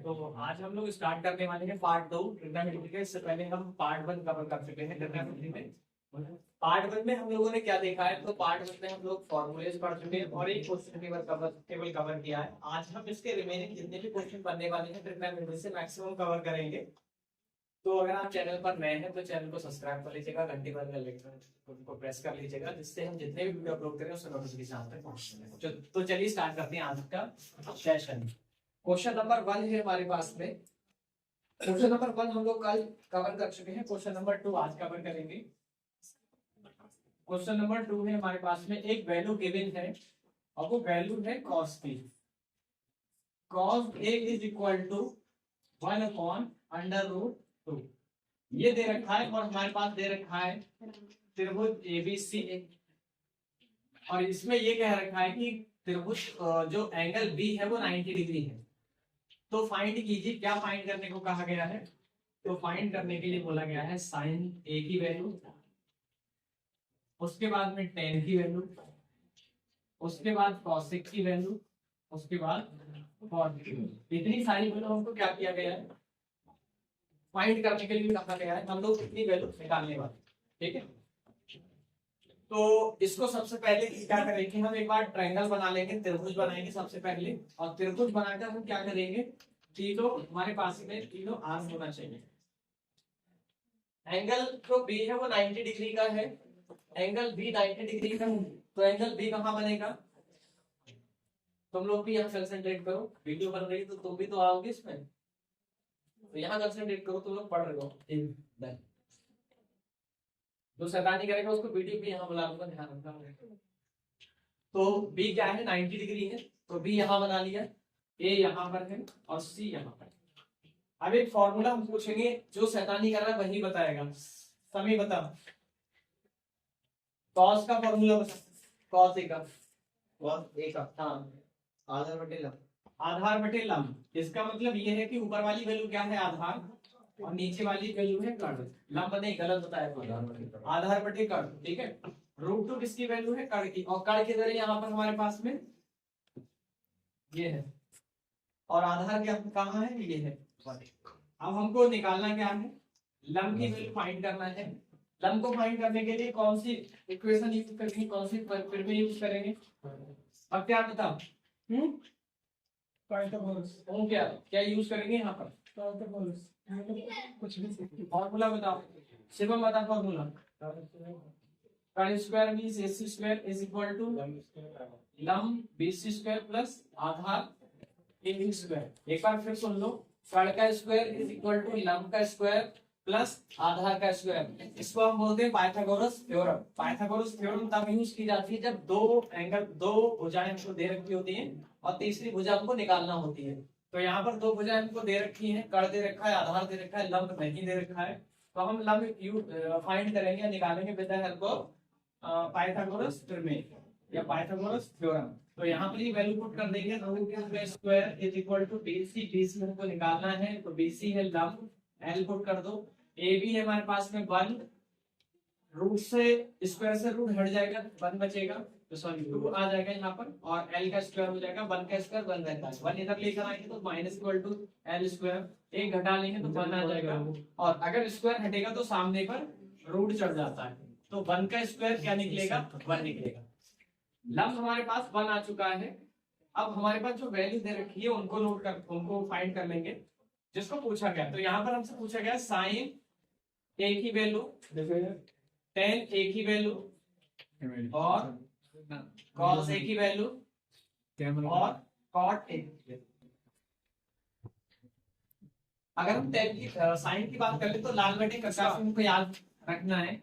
तो आज हम लोग स्टार्ट करने वाले हैं पार्ट 2 ट्रिग्नोमेट्री के। इससे पहले हम पार्ट 1 कवर कर चुके हैं ट्रिग्नोमेट्री में। पार्ट 1 में हम लोगों ने क्या देखा है, तो पार्ट 1 में हम लोग फॉर्मूलेज पढ़ चुके हैं और एक क्वेश्चन केवल कवर किया है। आज हम इसके रिमेनिंग जितने भी क्वेश्चन बनने वाले हैं ट्रिग्नोमेट्री से मैक्सिमम कवर करेंगे। तो अगर आप चैनल पर नए हैं तो चैनल को सब्सक्राइब कर लीजिएगा, घंटी वाले आइकन को प्रेस कर लीजिएगा, जिससे हम जितने भी वीडियो अपलोड करें उसका नोटिफिकेशन आप तक पहुंच सके। तो चलिए स्टार्ट करते हैं आज का सेशन। क्वेश्चन नंबर 1 है हमारे पास में। क्वेश्चन नंबर 1 हम लोग कल कवर कर चुके हैं। क्वेश्चन नंबर 2 आज कवर करेंगे। क्वेश्चन नंबर 2 है हमारे पास में, एक वैल्यू गिवन है और वो वैल्यू है cos b। cos a is equal to 1/√2। ये दे रखा है और हमारे पास दे रखा है त्रिभुज ABC और इसमें ये कह रखा है कि त्रिभुज जो एंगल B है वो 90 डिग्री है। तो फाइंड कीजिए, क्या फाइंड करने को कहा गया है? तो फाइंड करने के लिए बोला गया है साइन A की वैल्यू, उसके बाद में tan की वैल्यू, उसके बाद cosec की वैल्यू, उसके बाद cot की वैल्यू। इतनी सारी वैल्यू हमको क्या किया गया है, फाइंड करने के लिए कहा गया है। हम लोग इतनी वैल्यू निकालने वाले, ठीक है। तो इसको सबसे पहले क्या करेंगे, हम एक बार ट्रायंगल बना लेंगे, त्रिभुज बनाएंगे सबसे पहले। और त्रिभुज बनाकर हम क्या करेंगे, तीनों हमारे पास में तीनों आर्म होना चाहिए। एंगल जो बी है वो 90 डिग्री का है, एंगल बी 90 डिग्री का है। तो एंगल बी कहाँ बनेगा? तुम लोग भी यहाँ कंसंट्रेट करो, वीडियो बन रही तो तुम भी तो आओगे इसमें, तो यहाँ कंसंट्रेट करो, तुम लोग पढ़ रहे हो। तो शैतानी करेगा उसको वीडियो भी यहाँ बुला लूंगा, ध्यान रखना। तो B क्या है, 90 डिग्री है, तो B यहाँ बना लिया, A यहाँ पर है और C यहाँ पर। अब एक फॉर्मूला हम पूछेंगे, जो शैतानी कर रहा है वही बताएगा। समी बता, cos का फॉर्मूला बता। cos A का हाँ, आधार बटे लंब। इसका मतलब ये है कि ऊपर वाली वैल्यू क्या है, आधार, और नीचे वाली वैल्यू है कर्ण। लंब नहीं, गलत बताया, आधार बटे कर्ण, ठीक है। √2 किसकी वैल्यू है, कर्ण की, और कर्ण की जगह यहाँ पर हमारे पास में ये है, और आधार क्या कहाँ है, ये है। अब हमको निकालना क्या है, लंब की वैल्यू फाइंड करना है। लंब को फाइंड करने के लिए कौन सी इक्वेशन यूज करेंगे, कौन सी फिर में यूज करेंगे? अब क्या बताओ, क्या क्या यूज करेंगे यहाँ पर? कुछ भी फॉर्मूला बताओ, शिवम बता फॉर्मूला। कर्ण square means AC square is equal to लंब BC स्क्वायर प्लस आधार AB स्क्वायर। एक बार फिर सुन लो, कर्ण का स्क्वायर इज इक्वल टू लंब का स्क्वायर प्लस आधार का स्क्वायर। इसको हम बोलते हैं पाइथागोरस थ्योरम। पाइथागोरस थ्योरम तब यूज की जाती है जब दो भुजाएं हमको दे रखी होती हैं और तीसरी भुजा हमको निकालना होती है। तो यहाँ पर दो भुजाएं हमको दे रखी हैं, कर्ण दे रखा है, आधार दे रखा है, लंब नहीं दे रखा है। तो हम लंब फाइंड करेंगे, निकालेंगे with the help of Pythagoras प्रमेय या पाइथागोरस थ्योरम। तो यहाँ पर ये वैल्यू पुट कर देंगे, √2 square is equal to BC। BC हमको निकालना है, तो BC है लंब, L पुट कर दो। AB है हमारे पास में 1, रूट से स्क्वायर से रूट हट जाएगा, 1 बचेगा, तो सॉरी 2 आ जाएगा यहाँ पर, और L का स्क्वायर हो जाएगा, 1 का स्क्वायर 1 रहता है, 1 इधर लेकर आएंगे तो minus equal to L square, एक घटा लेंगे तो 1 आ जाएगा, और अगर स्क्वायर हटेगा तो सामने पर रूट चढ़ जाता है, तो 1 का स्क्वायर क्या निकलेगा, 1 निकलेगा। लंब हमारे पास 1 आ चुका है। अब हमारे पास जो वैल्यू दे रखी है उनको फाइंड कर लेंगे जिसको पूछा गया। तो यहाँ पर हमसे पूछा गया साइन A की वैल्यू, tan A की वैल्यू, और cos A की वैल्यू, और cot A। अगर हम tan की साइन की बात करें तो लाल बटे कटा को याद रखना है।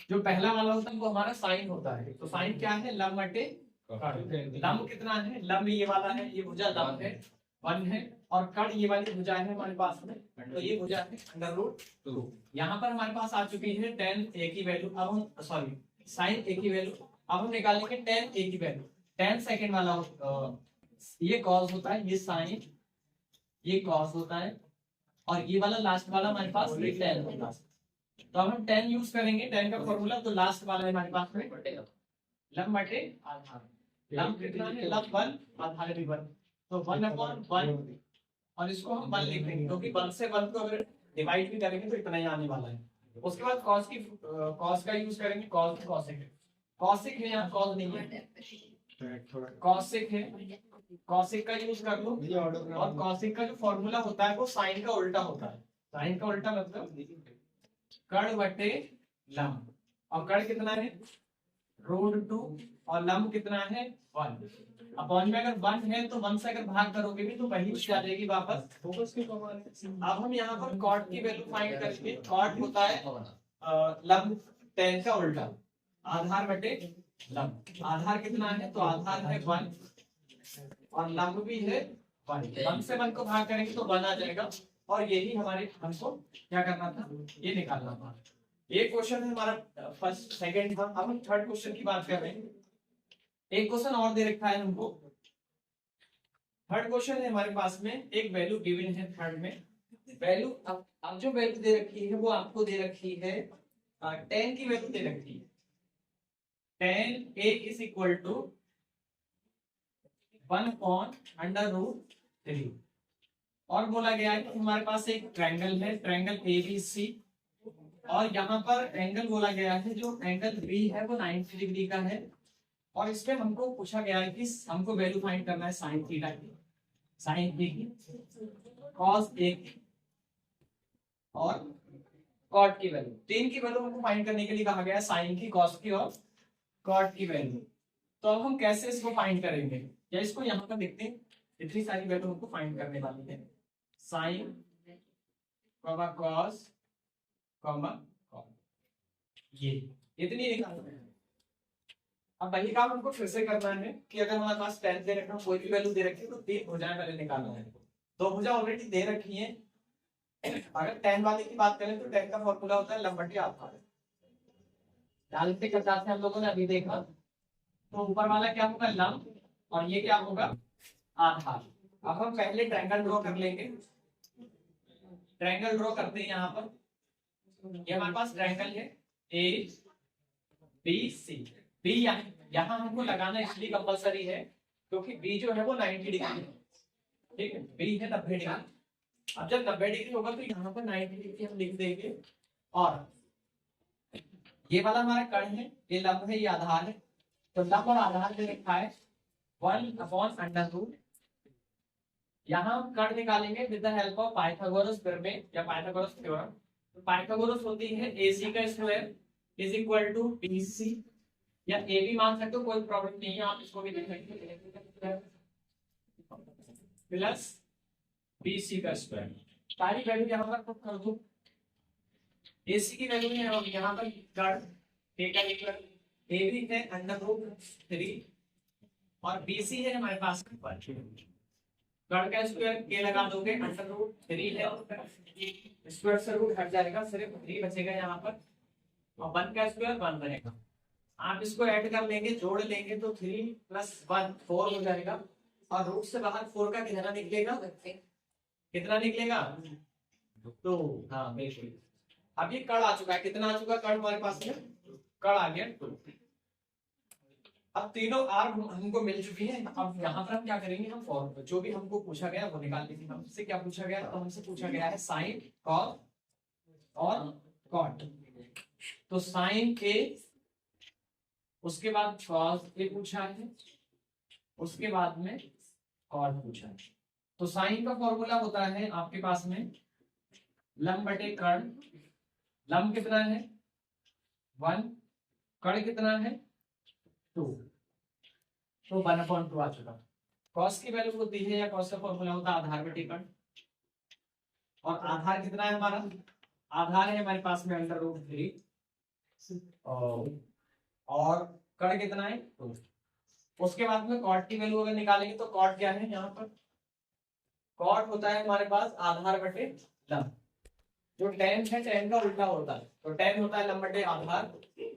जो पहला वाला होता है वो हमारा साइन होता है। तो साइन क्या है, लंब बटे कर्ण। लंब कितना है, लंब ये वाला है, ये भुजा लंब है 1 है, और कर्ण ये वाली भुजा है हमारे पास में, तो ये भुजा है √2। यहाँ पर हमारे पास आ चुकी है tan A की वैल्यू। अब हम सॉरी साइन A की वैल्यू, अब हम निकालेंगे tan A की वैल्यू। tan सेकंड वाला ये cos होता है, ये साइन, ये cos होता है, और ये वाला लास्ट वाला हमारे पास tan होता है। तो अब हम tan यूज करेंगे, tan का फॉर्मूला, तो लास्ट वाला है हमारे पास में लंब बटे आधार। लंब कितना है, लंब 1, आधार भी 1, तो 1/1 और इसको हम 1 लिख देंगे क्योंकि 1 से 1 को अगर डिवाइड भी करेंगे तो इतना ही आने वाला है। उसके बाद cos का यूज करेंगे, cos cosec है, cosec है यहाँ cos नहीं है, cosec है, cosec का यूज कर लो। और cosec का जो फॉर्मूला होता है वो साइन का उल्टा होता है। साइन का उल्टा मतलब कर्ण बटे लंब, और कर्ण कितना है √2 और लंब कितना है 1। अपॉन में अगर 1 है तो 1 से अगर भाग करोगे भी तो वही आ जाएगी वापस। अब हम यहाँ पर कॉट की वैल्यू फाइंड करेंगे। कॉट होता है लंब tan का उल्टा, आधार बटे लंब। आधार कितना है तो आधार है 1 और लंब भी है 1। 1 से 1 को भाग करेंगे तो 1 आ जाएगा। और यही हमारे हमको क्या करना था, ये निकालना था। ये क्वेश्चन है हमारा फर्स्ट सेकंड था। अब हम थर्ड क्वेश्चन की बात कर रहे हैं। एक क्वेश्चन और दे रखा है हमको। थर्ड क्वेश्चन है हमारे पास में, एक वैल्यू गिवन है थर्ड में। वैल्यू अब जो वैल्यू दे रखी है वो आपको दे रखी है tan की वैल्यू दे रखी है। tan a is equal to 1/√3 और बोला गया है कि हमारे पास एक ट्रायंगल है, ट्रायंगल ABC, और यहाँ पर एंगल बोला गया है जो एंगल B है वो 90 डिग्री का है। और इसमें हमको पूछा गया है कि हमको वैल्यू फाइंड करना है साइन थीटा की, साइन थी की, कॉस A की और कॉट की वैल्यू। तीन की वैल्यू हमको फाइंड करने के लिए कहा गया है, साइन की, कॉस की और कॉट की वैल्यू। तो अब हम कैसे इसको फाइंड करेंगे, या इसको यहाँ पर देखते हैं। इतनी सारी वैल्यू हमको फाइंड करने वाली है, साइन कॉस कॉट, ये इतनी निकालना है। अब वही काम हमको फिर से करना है कि अगर हमारे पास 10 दे रखा, कोई भी वैल्यू दे रखी है तो 3 भुजाएं पहले निकालना है। दो भुजा ऑलरेडी दे रखी है। अगर 10 वाले की बात करें तो 10 का फॉर्मूला होता है लंब बटे आधार। डालते करता से हम लोगों ने अभी देखा, तो ऊपर वाला क्या होगा लंब और ये क्या होगा आधार। अब हम पहले ट्रायंगल ड्रॉ कर लेंगे। ट्रायंगल ड्रॉ करते हैं यहाँ पर। ये हमारे पास ट्रायंगल है ABC। बी यहाँ हमको लगाना इसलिए कंपलसरी है क्योंकि बी जो है वो 90 डिग्री है, ठीक है, बी है 90 डिग्री। अब जब 90 डिग्री होगा तो यहाँ पर 90 डिग्री हम लिख देंगे। और ये वाला हमारा कर्ण है, ये लंब है, ये आधार है। तो लंब और आधार में लिखा है 1/√। यहाँ हम कर्ण निकालेंगे with the help of Pythagoras प्रमेय या पाइथागोरस थ्योरम। तो पाइथागोरस होती है AC का square is equal to BC, या ए भी मान सकते हो, कोई प्रॉब्लम नहीं है, आप इसको भी देख सकते हैं, प्लस BC का स्क्वायर। सारी वैल्यू यहाँ पर पुट कर दो। AC की वैल्यू है और यहाँ पर कर्ण A का इक्वल A भी है √3 और BC है हमारे पास कर्ण का स्क्वायर K लगा दोगे, √3 है, स्क्वायर से रूट हट जाएगा, सिर्फ 3 बचेगा यहाँ पर, और 1 का स्क्वायर 1 रहेगा। आप इसको ऐड कर लेंगे, जोड़ लेंगे तो 3 + 1 4 हो जाएगा। और रूट से बाहर 4 का कितना निकलेगा, कितना निकलेगा 2। हाँ बिल्कुल। अब ये कर्ण आ चुका है, कितना आ चुका है कर्ण हमारे पास में, कर्ण आ गया 2। अब तीनों आर हमको मिल चुकी है। अब यहाँ पर हम क्या करेंगे, हम फॉर्मूला जो भी हमको पूछा गया वो निकाल लेंगे। हमसे क्या पूछा गया, तो हमसे पूछा गया है साइन कॉस और कॉट। तो साइन के, उसके बाद कॉस के पूछा है, उसके बाद में कॉट पूछा है। तो साइन का फॉर्मूला होता है आपके पास में लंब बटे कर्ण। लंब कितना है 1, कर्ण कितना है 2, तो 1/2 आ चुका। कॉस की वैल्यू होती है, या कॉस का फॉर्मूला होता है आधार बटे कर्ण। और आधार कितना है हमारा, आधार है हमारे पास में √3 और कर्ण कितना है 2। उसके बाद में कॉट की वैल्यू अगर निकालेंगे तो कॉट क्या है, यहाँ पर कॉट होता है हमारे पास आधार बटे लंब। जो tan है tan का उल्टा होता है, तो tan होता है लंब बटे आधार,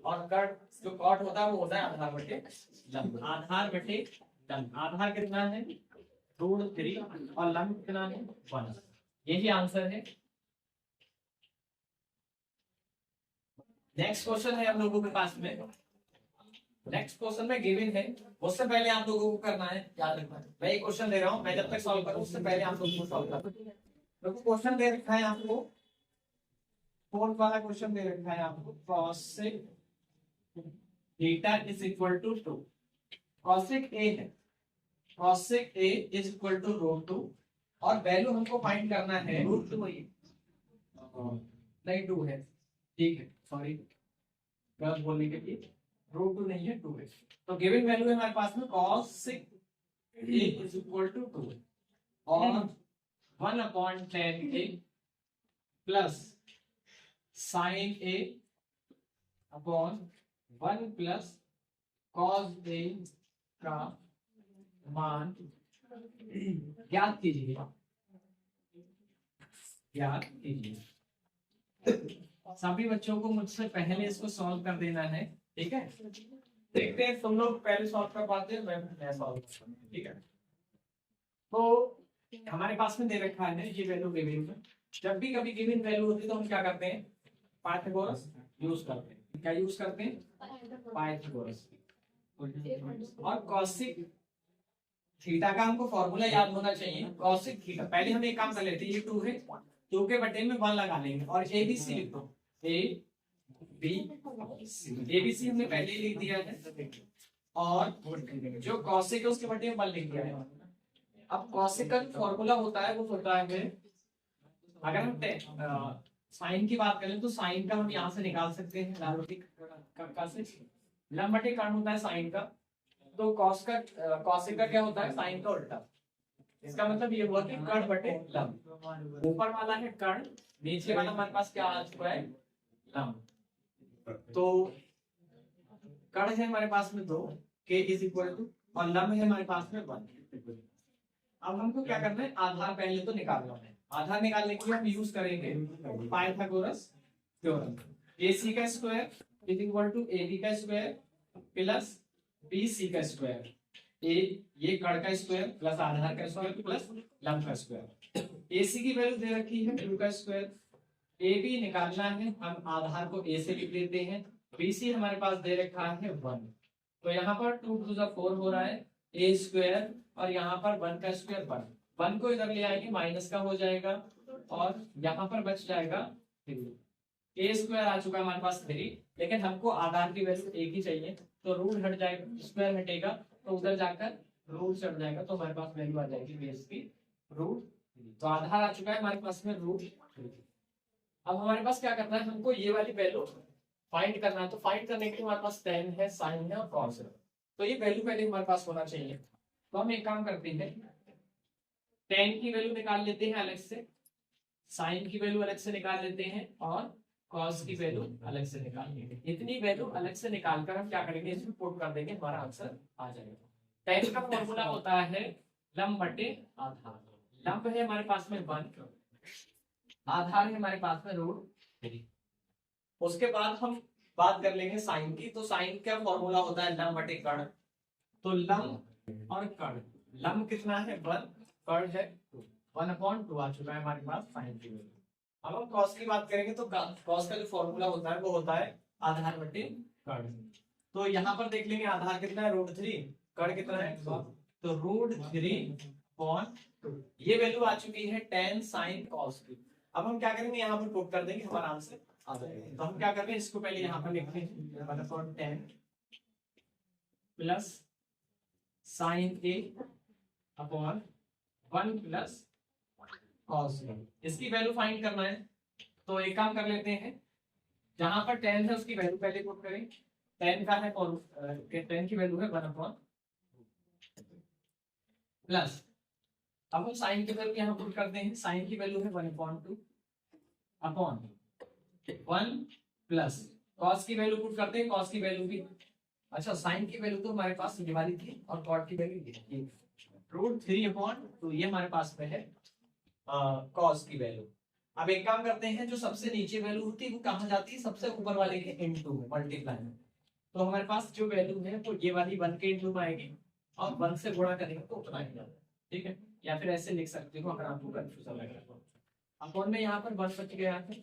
और कर्ण जो कॉट होता है वो होता है आधार बटे लंब। आधार बटे लंब, आधार कितना है √3 और लंब कितना है 1। यही आंसर है। नेक्स्ट क्वेश्चन है हम लोगों के पास में, नेक्स्ट क्वेश्चन में गिवन है, उससे पहले आप लोगों को करना है, याद रखना है। मैं एक क्वेश्चन दे रहा हूँ, मैं जब तक सॉल्व करूँ उससे पहले आप लोगों को सॉल्व करना है। तो क्वेश्चन दे रखा है आपको, फोर्थ वाला क्वेश्चन दे रखा है आपको, cosec theta is equal to 2। cosec a है, cosec a is equal to √2 और वैल्यू हमको फाइंड करना है √2 ही नहीं 2 है, ठीक है, सॉरी गलत बोलने के लिए, √2 नहीं है 2 है। तो गिवन वैल्यू है हमारे पास में cosec a is equal to 2 और 1/10 a plus sin a upon 1 plus cos a का मान ज्ञात कीजिए, ज्ञात कीजिए। सभी बच्चों को मुझसे पहले इसको सॉल्व कर देना है, ठीक है। देखते हैं तुम लोग पहले सॉल्व कर पाते हैं, मैं सॉल्व करता हूं, ठीक है। तो हमारे पास में दे रखा है ये वैल्यू गिवन है। जब भी कभी गिवन वैल्यू होती है तो हम क्या करते हैं, पाइथागोरस यूज करते हैं। क्या यूज करते हैं, पाइथागोरस। और cosec थीटा का हमको फॉर्मूला याद होना चाहिए, cosec थीटा। पहले हम एक काम कर लेते हैं, ये 2 है, 2 के बटे में 1 लगा लेंगे और ABC लिख दो, ABC हमने पहले ही लिख दिया है और जो cosec है उसके बटे में 1 लिख दिया है। अब cosec का फॉर्मूला होता है वो होता है, अगर हम साइन की बात करें तो साइन का हम यहाँ से निकाल सकते हैं, लंब बटे कर्ण होता है साइन का, तो cosec का क्या होता है, साइन का उल्टा। इसका मतलब ये हुआ कि कर्ण बटे लंब। ऊपर वाला है कर्ण, नीचे वाला हमारे पास क्या आ चुका है, लंब। तो कर्ण है हमारे पास में 2 k इज इक्वल टू और लंब है हमारे पास में 1। अब हमको क्या करना है, आधार पहले तो निकालना है। आधार निकालने के लिए हम यूज करेंगे पाइथागोरस थ्योरम। AC का square is equal to AB का स्क्वायर प्लस BC का स्क्वायर, ये कर्ण का स्क्वायर प्लस आधार का स्क्वायर प्लस लंब का स्क्वायर। AC की वैल्यू दे रखी है 2 का स्क्वायर, AB निकालना है, हम आधार को A से लिख देते हैं, BC हमारे पास दे रखा है 1। तो यहाँ पर 2 टू द 4 हो रहा है A स्क्वायर और यहाँ पर 1 का स्क्वायर 1 को इधर ले आएंगे माइनस का हो जाएगा और यहाँ पर बच जाएगा 3। A स्क्वायर आ चुका है हमारे पास 3, लेकिन हमको आधार की वैल्यू एक ही चाहिए, तो रूट हट जाएगा, स्क्वायर हटेगा तो उधर जाकर रूट चढ़ जाएगा, तो हमारे पास वैल्यू आ जाएगी बेस की √3। तो आधार आ चुका है हमारे पास में √3। अब हमारे पास क्या करना है, हमको ये वाली वैल्यू फाइंड करना है। तो फाइंड करने के लिए हमारे पास tan है, sin है और cos है, तो ये वैल्यू पहले हमारे पास होना चाहिए। तो हम एक काम करते हैं, tan की वैल्यू निकाल लेते हैं अलग से, sin की वैल्यू अलग से निकाल लेते हैं और cos की वैल्यू अलग से निकाल लेंगे। इतनी वैल्यू अलग से निकालकर हम क्या करेंगे, इसमें पुट कर देंगे, हमारा आंसर आ जाएगा। tan का फॉर्मूला होता है लंब बटे आधार। लंब है हमारे पास में 1, आधार है हमारे पास में √3। उसके बाद हम बात कर लेंगे साइन की। तो साइन का फॉर्मूला होता है लंब बटे कर्ण। तो लंब और कर्ण, लंब कितना है 1, कर्ण है 1/2 आ चुका है हमारे पास साइन की वैल्यू। अब हम कॉस की बात करेंगे तो कॉस का जो फॉर्मूला होता है वो होता है आधार बटे कर्ण। तो यहाँ पर देख लेंगे आधार कितना है √3, कर्ण कितना है, तो √3/2 ये वैल्यू आ चुकी है tan sin cos की। अब हम क्या करेंगे, यहाँ पर पुट कर देंगे, हमारा आंसर आ जाएगा। तो हम क्या कर रहे हैं, इसको पहले यहाँ पर लिखते हैं 1/10 plus sin A upon 1 plus cos A। इसकी वैल्यू फाइंड करना है, तो एक काम कर लेते हैं, जहां पर tan है उसकी वैल्यू पहले पुट करें। tan का है और tan की वैल्यू है 1/, प्लस अब हम साइन की वैल्यू यहाँ पुट करते हैं, साइन की वैल्यू है 1/2 अपॉन 1 प्लस कॉस की वैल्यू पुट करते हैं, कॉस की वैल्यू भी, अच्छा साइन की वैल्यू तो हमारे पास ये वाली थी और कॉट की वैल्यू ये √3/2 ये हमारे पास में है कॉस की वैल्यू। अब एक काम करते हैं, जो सबसे नीचे वैल्यू होती है वो कहाँ जाती है, सबसे ऊपर वाले के इनटू में मल्टीप्लाई में। तो हमारे पास जो वैल्यू है वो ये वाली 1 के इनटू में आएगी और 1 से गुणा करेंगे तो उतना ही जाता है, ठीक है। या फिर ऐसे लिख सकते हो अगर आपको कंफ्यूजन लग रहा है। अपॉन में यहाँ पर 1 बच गया है,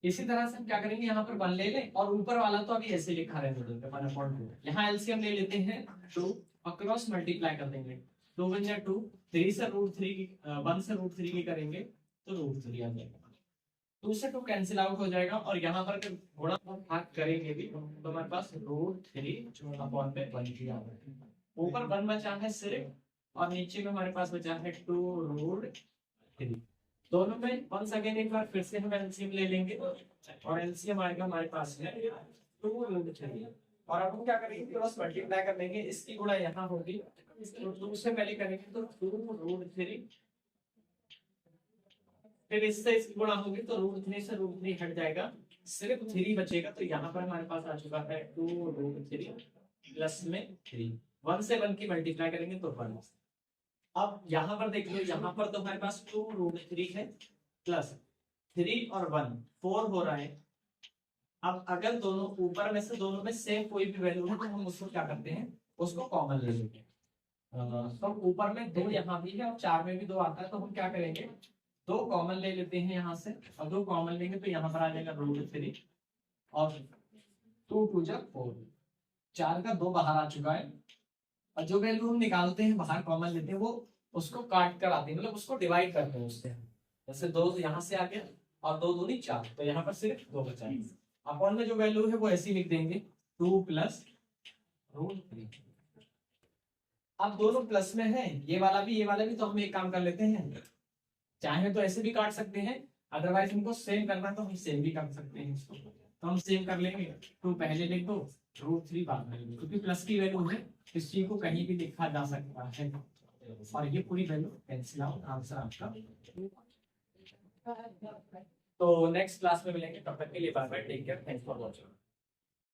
इसी तरह से हम क्या करेंगे, यहाँ पर 1 ले लें और ऊपर वाला तो अभी ऐसे लिखा रहने दो 1/2। यहाँ एलसीएम ले लेते हैं 2 और क्रॉस मल्टीप्लाई कर देंगे, 2 × 2, 3 से √3 1 से √3 की करेंगे तो √3 आ जाएगा। 2 से 2 कैंसिल आउट हो जाएगा और यहाँ पर थोड़ा भाग करेंगे भी तो हमारे पास √3 अपॉन में 1 आ जाएगा। ऊपर 1 बचा है सिर्फ और नीचे में हमारे पास बचा है 2√3। दोनों में वंस अगेन एक बार फिर से हम एलसीएम ले लेंगे और एलसीएम आएगा हमारे पास है 2√3। और अब हम क्या करेंगे, क्रॉस मल्टीप्लाई कर लेंगे, इसकी गुणा यहाँ होगी तो 2 से पहले करेंगे तो 2√3, फिर इससे इसकी गुणा होगी तो √3 से √3 हट जाएगा, सिर्फ 3 बचेगा। तो यहाँ पर हमारे पास आ चुका है 2√3 प्लस में 3, 1 से 1 की मल्टीप्लाई करेंगे तो 1। अब यहाँ पर देख लो, यहाँ पर तो हमारे पास 2√3 है प्लस 3 और 1 4 हो रहा है। अब अगर दोनों ऊपर में से दोनों में सेम कोई भी वैल्यू है तो हम उसको क्या करते हैं, उसको कॉमन ले लेंगे। तो ऊपर में 2 यहाँ भी है और 4 में भी 2 आता है तो हम क्या करेंगे, 2 कॉमन ले लेते हैं यहाँ से और 2 कॉमन लेंगे तो यहाँ पर आ जाएगा √3 और 2 2 जा 4, 4 का 2 बाहर आ चुका है। और जो वैल्यू हम निकालते हैं बाहर कॉमन लेते हैं वो उसको काट कर आते हैं, मतलब उसको डिवाइड करते हैं उससे। जैसे 2 यहाँ से आ गया और 2 दूनी 4, तो यहाँ पर सिर्फ 2 बचा है। अपॉन में जो वैल्यू है वो ऐसे लिख देंगे 2 प्लस √3। अब दोनों प्लस में है, ये वाला भी, तो हम एक काम कर लेते हैं, चाहे तो ऐसे भी काट सकते हैं, अदरवाइज हमको सेम करना तो हम सेम भी कर सकते हैं इसको। तो हम सेम कर लेंगे, 2 पहले लिख दो, √3 बाद में लिख दो, क्योंकि प्लस की वैल्यू है इस चीज को कहीं भी लिखा जा सकता है। और ये पूरी वैल्यू कैंसिल आउट, आंसर आपका। तो नेक्स्ट क्लास में मिलेंगे, तब तक के लिए bye bye, take care, thanks for watching.